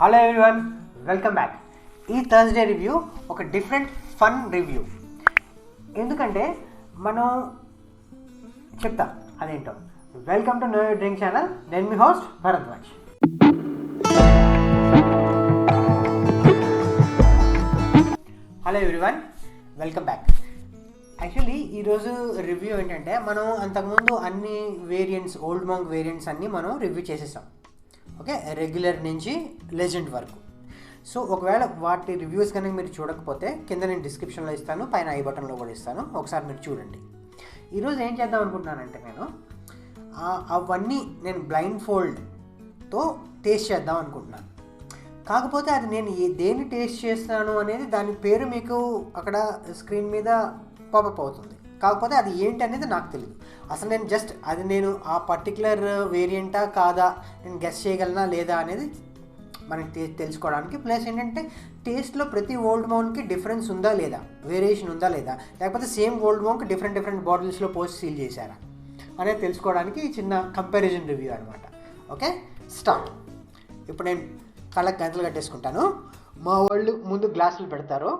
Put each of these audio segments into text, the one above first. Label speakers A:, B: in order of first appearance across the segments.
A: Hello everyone, welcome back. ఈ Thursday review ఒక different fun review. ఎందుకంటే మనం చెప్తా అదేంటో. Welcome to no drink channel. నేను మీ హోస్ట్ Bharadwaj. Hello everyone, welcome back. Actually ఈరోజు రివ్యూ ఏంటంటే, మనం అంతకుముందు అన్ని వేరియంట్స్, ఓల్డ్ మాంక్ వేరియంట్స్ అన్నీ మనం రివ్యూ చేసేసాం. ఓకే, రెగ్యులర్ నుంచి లెజెండ్ వరకు. సో ఒకవేళ వాటి రివ్యూస్ కనుక మీరు చూడకపోతే కింద నేను డిస్క్రిప్షన్లో ఇస్తాను, పైన ఐ బటన్లో కూడా ఇస్తాను, ఒకసారి మీరు చూడండి. ఈరోజు ఏం చేద్దాం అనుకుంటున్నానంటే, నేను అవన్నీ నేను బ్లైండ్ ఫోల్డ్తో టేస్ట్ చేద్దాం అనుకుంటున్నాను. కాకపోతే అది నేను దేన్ని టేస్ట్ చేస్తాను అనేది దాని పేరు మీకు అక్కడ స్క్రీన్ మీద పాపప్ అవుతుంది. కాకపోతే అది ఏంటి అనేది నాకు తెలియదు. అసలు నేను జస్ట్ అది నేను ఆ పర్టికులర్ వేరియంటా కాదా నేను గెస్ చేయగలనా లేదా అనేది మనకి తెలుసుకోవడానికి. ప్లస్ ఏంటంటే, టేస్ట్లో ప్రతి ఓల్డ్ మౌంట్కి డిఫరెన్స్ ఉందా లేదా, వేరియేషన్ ఉందా లేదా, లేకపోతే సేమ్ ఓల్డ్ మౌంట్కి డిఫరెంట్ బాటిల్స్లో పోస్ట్ సీల్ చేశారా అనేది తెలుసుకోవడానికి చిన్న కంపారిజన్ రివ్యూ అనమాట. Okay, start. ఇప్పుడు నేను కళ్ళకి గంటలు కట్టేసుకుంటాను. మా వాళ్ళు ముందు గ్లాసులు పెడతారు.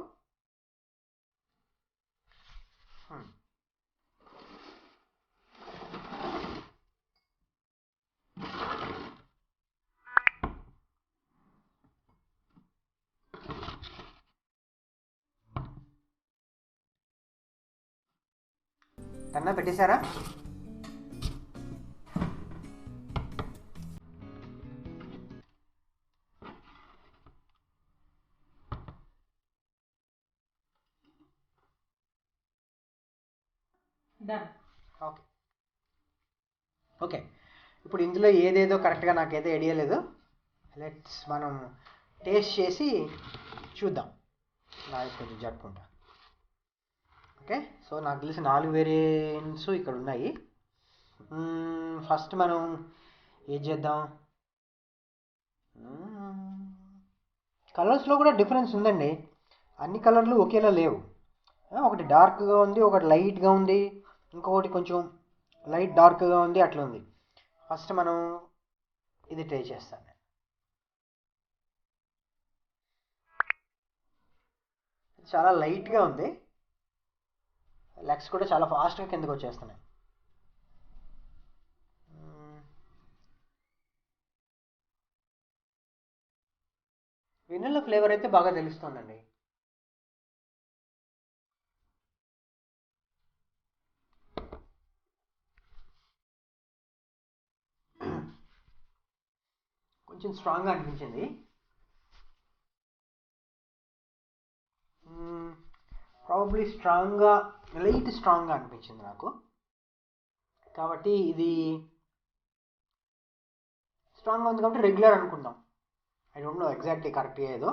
A: కన్నా పెట్టేశారా? ఓకే ఓకే ఇప్పుడు ఇందులో ఏదేదో కరెక్ట్గా నాకైతే ఐడియా లేదు. లెట్స్ మనం టేస్ట్ చేసి చూద్దాం. నాకు కొంచెం జరుపుకుంటా. ఓకే, సో నాకు తెలిసి 4 వేరియంట్స్ ఇక్కడ ఉన్నాయి. ఫస్ట్ మనం ఏం చేద్దాం, కలర్స్లో కూడా డిఫరెన్స్ ఉందండి. అన్ని కలర్లు ఒకేలా లేవు. ఒకటి డార్క్గా ఉంది, ఒకటి లైట్గా ఉంది, ఇంకొకటి కొంచెం లైట్ డార్క్గా ఉంది, అట్లా ఉంది. ఫస్ట్ మనం ఇది ట్రై చేస్తాను. చాలా లైట్గా ఉంది. లెగ్స్ కూడా చాలా ఫాస్ట్గా కిందకు వచ్చేస్తున్నాయి. వెనిల్లా ఫ్లేవర్ అయితే బాగా తెలుస్తుందండి. కొంచెం స్ట్రాంగ్గా అనిపించింది. ప్రాబబ్లీ లైట్ స్ట్రాంగ్గా అనిపించింది నాకు. కాబట్టి ఇది స్ట్రాంగ్గా ఉంది కాబట్టి రెగ్యులర్ అనుకుందాం. I don't know exactly correct ఏదో.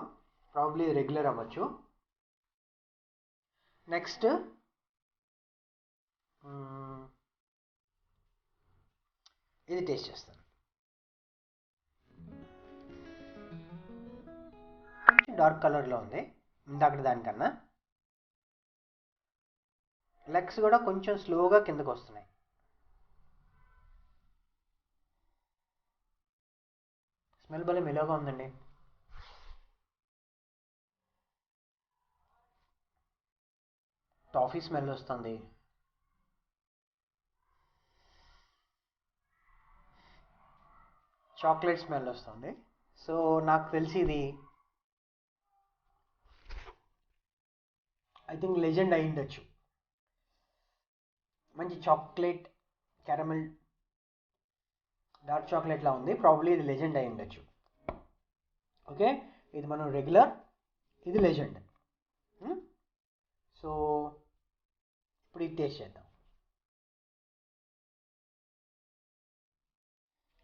A: ప్రాబబ్లీ ఇది రెగ్యులర్ అవ్వచ్చు. నెక్స్ట్ ఇది టేస్ట్ చేస్తాను. కొంచెం డార్క్ కలర్లో ఉంది ఇందాక దానికన్నా. లెగ్స్ కూడా కొంచెం స్లోగా కిందకు వస్తున్నాయి. స్మెల్ భలే మెలోగా ఉందండి. టాఫీ స్మెల్ వస్తుంది. చాక్లెట్ స్మెల్ వస్తుంది. సో నాకు తెలిసి ఇది ఐ థింక్ లెజెండ్ అయి ఉండొచ్చు. మంచి చాక్లెట్, క్యారమెల్, డార్క్ చాక్లెట్లా ఉంది. ప్రాబ్లీ ఇది లెజెండ్ అయి ఉండొచ్చు. ఓకే, ఇది మనం రెగ్యులర్, ఇది లెజెండ్. సో ఇప్పుడు ఇది టేస్ట్ చేద్దాం.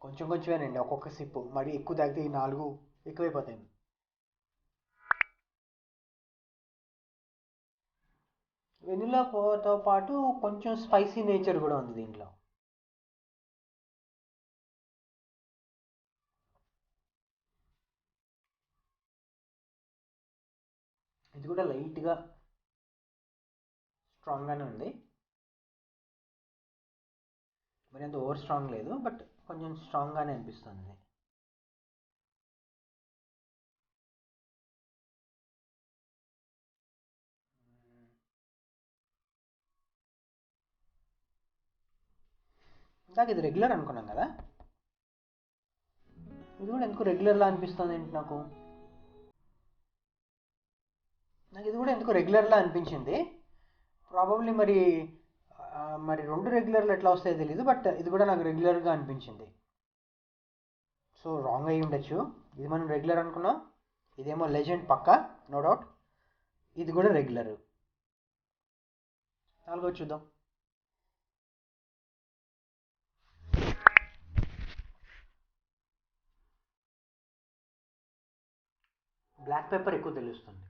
A: కొంచెమేనండి, ఒక్కొక్క సిప్పు. మరి ఎక్కువ తాగితే ఈ 4 ఎక్కువైపోతాయి. వెనిలాతో పాటు కొంచెం స్పైసీ నేచర్ కూడా ఉంది దీంట్లో. ఇది కూడా లైట్గా స్ట్రాంగ్గానే ఉంది. మరి అంత ఓవర్ స్ట్రాంగ్ లేదు, బట్ కొంచెం స్ట్రాంగ్గానే అనిపిస్తుంది. ఇందాక ఇది రెగ్యులర్ అనుకున్నాం కదా, ఇది కూడా ఎందుకు రెగ్యులర్లా అనిపిస్తుంది ఏంటి నాకు ఇది కూడా ఎందుకు రెగ్యులర్లా అనిపించింది. ప్రాబబ్లీ మరి రెండు రెగ్యులర్లు ఎట్లా వస్తాయో తెలియదు, బట్ ఇది కూడా నాకు రెగ్యులర్గా అనిపించింది. సో రాంగ్ అయ్యి ఉండొచ్చు. ఇది మనం రెగ్యులర్ అనుకున్నాం, ఇదేమో లెజెండ్ పక్కా, నో డౌట్. ఇది కూడా రెగ్యులర్. 4 చూద్దాం. బ్లాక్ పెప్పర్ ఎక్కువ తెలుస్తుంది.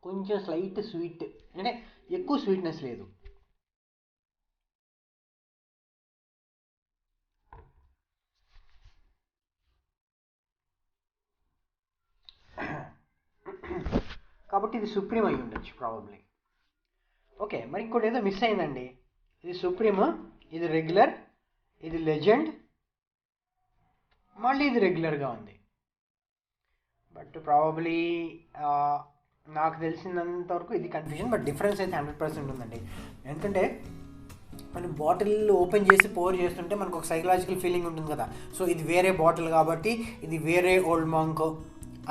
A: కొంచెం స్లైట్ స్వీట్, అంటే ఎక్కువ స్వీట్నెస్ లేదు. కాబట్టి ఇది సుప్రీం అయి ఉండొచ్చు ప్రాబబ్లీ. ఓకే, మరి ఇంకోటి ఏదో మిస్ అయిందండి. ఇది సుప్రీం, ఇది రెగ్యులర్, ఇది లెజెండ్, మళ్ళీ ఇది రెగ్యులర్గా ఉంది. బట్ ప్రాబబ్లీ నాకు తెలిసినంత వరకు ఇది కన్ఫ్యూజన్, బట్ డిఫరెన్స్ అయితే 100% ఉందండి. ఎందుకంటే మనం బాటిల్ ఓపెన్ చేసి పోర్ చేస్తుంటే మనకు ఒక సైకలాజికల్ ఫీలింగ్ ఉంటుంది కదా, సో ఇది వేరే బాటిల్ కాబట్టి ఇది వేరే ఓల్డ్ మాంక్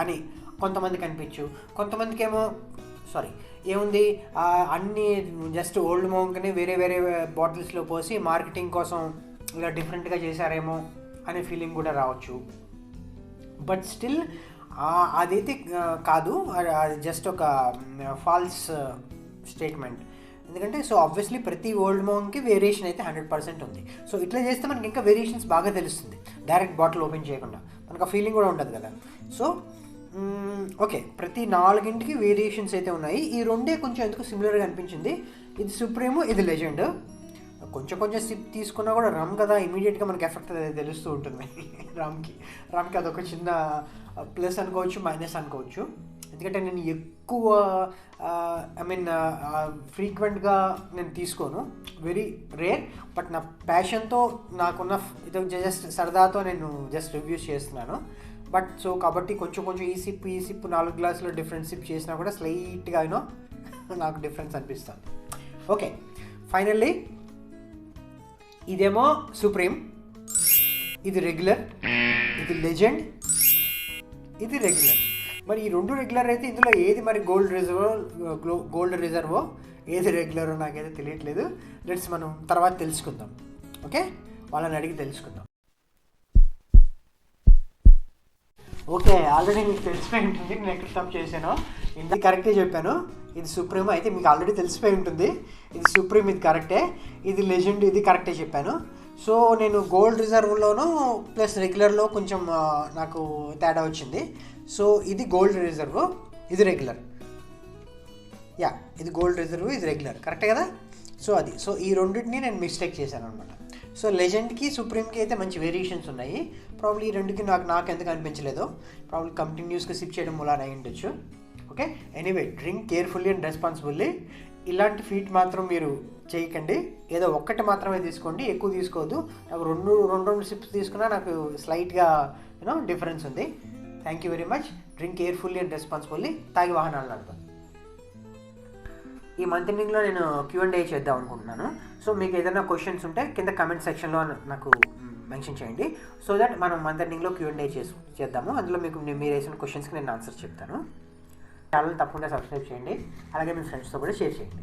A: అని కొంతమందికి అనిపించు. కొంతమందికి ఏమో ఏముంది అన్నీ జస్ట్ ఓల్డ్ మాంక్ని వేరే వేరే బాటిల్స్లో పోసి మార్కెటింగ్ కోసం ఇలా డిఫరెంట్గా చేశారేమో అనే ఫీలింగ్ కూడా రావచ్చు. బట్ స్టిల్ అదైతే కాదు, అది జస్ట్ ఒక ఫాల్స్ స్టేట్మెంట్. ఎందుకంటే సో ఆబ్వియస్లీ ప్రతి ఓల్డ్ మాంక్కి వేరియేషన్ అయితే 100% ఉంది. సో ఇట్లా చేస్తే మనకి ఇంకా వేరియేషన్స్ బాగా తెలుస్తుంది, డైరెక్ట్ బాటిల్ ఓపెన్ చేయకుండా మనకు ఆ ఫీలింగ్ కూడా ఉంటుంది కదా. సో ఓకే, ప్రతి 4కి వేరియేషన్స్ అయితే ఉన్నాయి. ఈ రెండే కొంచెం ఎందుకు సిమిలర్గా అనిపించింది. ఇది సుప్రీము, ఇది లెజెండ్. కొంచెం సిప్ తీసుకున్నా కూడా రమ్ కదా, ఇమీడియట్గా మనకి ఎఫెక్ట్ తెలుస్తూ ఉంటుంది. రామ్కి అదొక చిన్న ప్లస్ అనుకోవచ్చు, మైనస్ అనుకోవచ్చు. ఎందుకంటే నేను ఎక్కువ ఫ్రీక్వెంట్గా నేను తీసుకోను, వెరీ రేర్. బట్ నా ప్యాషన్తో నాకున్న ఇది జస్ట్ సరదాతో నేను జస్ట్ రివ్యూస్ చేస్తున్నాను. బట్ సో కాబట్టి కొంచెం ఈ సిప్ 4 గ్లాసులో డిఫరెంట్ సిప్ చేసినా కూడా స్లైట్గా నాకు డిఫరెన్స్ అనిపిస్తుంది. ఓకే, ఫైనల్లీ ఇదేమో సుప్రీం, ఇది రెగ్యులర్, ఇది లెజెండ్, ఇది రెగ్యులర్. మరి ఈ రెండు రెగ్యులర్ అయితే ఇందులో ఏది మరి గోల్డ్ రిజర్వో ఏది రెగ్యులరో నాకైతే తెలియట్లేదు. లెట్స్ మనం తర్వాత తెలుసుకుందాం. ఓకే, వాళ్ళని అడిగి తెలుసుకుందాం. ఓకే, ఆల్రెడీ మీకు తెలిసిపోయి ఉంటుంది నేను ఎక్కడ తప్పు చేశానో. ఇది కరెక్టే చెప్పాను, ఇది సుప్రీం అయితే మీకు ఆల్రెడీ తెలిసిపోయి ఉంటుంది. ఇది సుప్రీం, ఇది కరెక్టే. ఇది లెజెండ్, ఇది కరెక్టే చెప్పాను. సో నేను గోల్డ్ రిజర్వ్లోను ప్లస్ రెగ్యులర్లో కొంచెం నాకు తేడా వచ్చింది. సో ఇది గోల్డ్ రిజర్వ్, ఇది రెగ్యులర్. యా, ఇది గోల్డ్ రిజర్వ్, ఇది రెగ్యులర్, కరెక్టే కదా. సో ఈ రెండింటిని నేను మిస్టేక్ చేశాను అనమాట. సో లెజెండ్కి సుప్రీంకి అయితే మంచి వేరియేషన్స్ ఉన్నాయి. ప్రాబ్లీ ఈ రెండుకి నాకు ఎందుకు అనిపించలేదు, ప్రాబ్లీ కంటిన్యూస్గా సిప్ చేయడం మూలాన అయి ఉండొచ్చు. Okay, anyway, drink carefully and responsibly. ఇలాంటి ఫీట్ మాత్రం మీరు చేయకండి. ఏదో ఒక్కటి మాత్రమే తీసుకోండి, ఎక్కువ తీసుకోవద్దు. నాకు రెండు సిప్స్ తీసుకున్నా నాకు స్లైట్గా డిఫరెన్స్ ఉంది. Thank you very much. Drink carefully and responsibly. తాగి వాహనాలు నడపండి. ఈ మంత్ ఎండింగ్లో నేను Q&A చేద్దాం అనుకుంటున్నాను. సో మీకు ఏదైనా క్వశ్చన్స్ ఉంటే కింద కమెంట్ సెక్షన్లో నాకు మెన్షన్ చేయండి. సో దట్ మనం మంత్ ఎండింగ్లో Q&A చేద్దాము. అందులో మీరు వేసిన క్వశ్చన్స్కి నేను ఆన్సర్ చెప్తాను. ఛానల్ తప్పకుండా సబ్స్క్రైబ్ చేయండి, అలాగే మీ ఫ్రెండ్స్తో కూడా షేర్ చేయండి.